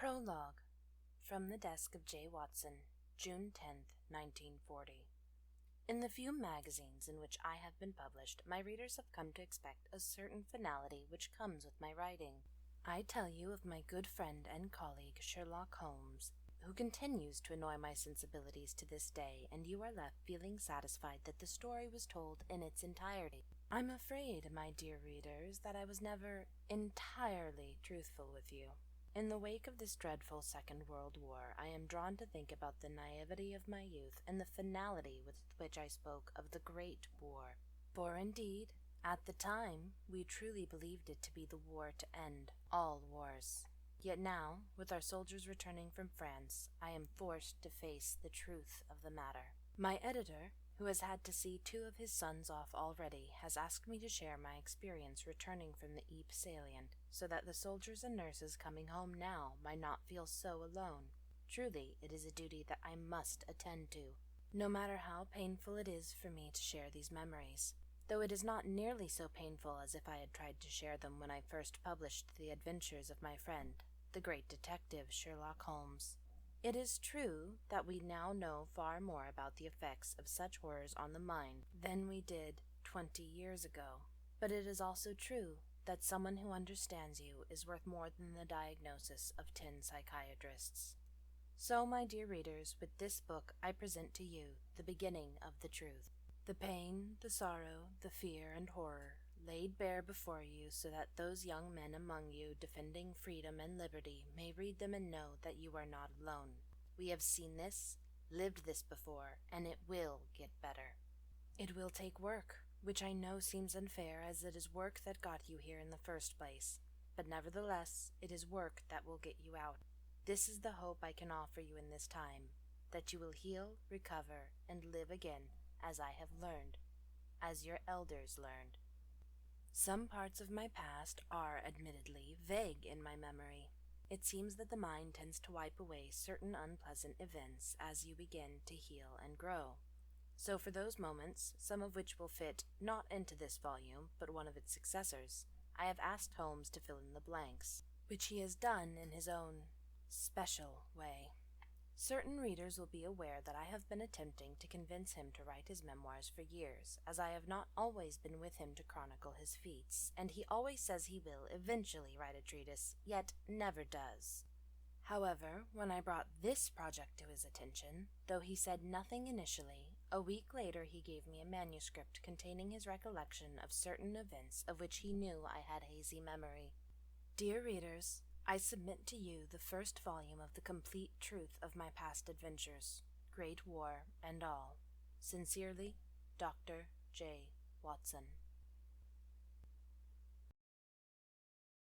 Prologue, from the desk of J. Watson, June 10th, 1940. In the few magazines in which I have been published, my readers have come to expect a certain finality which comes with my writing. I tell you of my good friend and colleague Sherlock Holmes, who continues to annoy my sensibilities to this day, and you are left feeling satisfied that the story was told in its entirety. I'm afraid, my dear readers, that I was never entirely truthful with you. In the wake of this dreadful Second World War, I am drawn to think about the naivety of my youth and the finality with which I spoke of the Great War. For indeed, at the time, we truly believed it to be the war to end all wars. Yet now, with our soldiers returning from France, I am forced to face the truth of the matter. My editor, who has had to see 2 of his sons off already, has asked me to share my experience returning from the Ypres salient, so that the soldiers and nurses coming home now might not feel so alone. Truly, it is a duty that I must attend to, no matter how painful it is for me to share these memories, though it is not nearly so painful as if I had tried to share them when I first published the adventures of my friend, the great detective Sherlock Holmes. It is true that we now know far more about the effects of such horrors on the mind than we did 20 years ago, but it is also true that someone who understands you is worth more than the diagnosis of 10 psychiatrists. So, my dear readers, with this book I present to you the beginning of the truth. The pain, the sorrow, the fear and horror laid bare before you so that those young men among you defending freedom and liberty may read them and know that you are not alone. We have seen this, lived this before, and it will get better. It will take work, which I know seems unfair as it is work that got you here in the first place, but nevertheless it is work that will get you out. This is the hope I can offer you in this time, that you will heal, recover, and live again as I have learned, as your elders learned. Some parts of my past are, admittedly, vague in my memory. It seems that the mind tends to wipe away certain unpleasant events as you begin to heal and grow. So for those moments, some of which will fit not into this volume, but one of its successors, I have asked Holmes to fill in the blanks, which he has done in his own special way. Certain readers will be aware that I have been attempting to convince him to write his memoirs for years, as I have not always been with him to chronicle his feats, and he always says he will eventually write a treatise, yet never does. However, when I brought this project to his attention, though he said nothing initially, a week later he gave me a manuscript containing his recollection of certain events of which he knew I had hazy memory. Dear readers, I submit to you the first volume of the complete truth of my past adventures, Great War and all. Sincerely, Dr. J. Watson.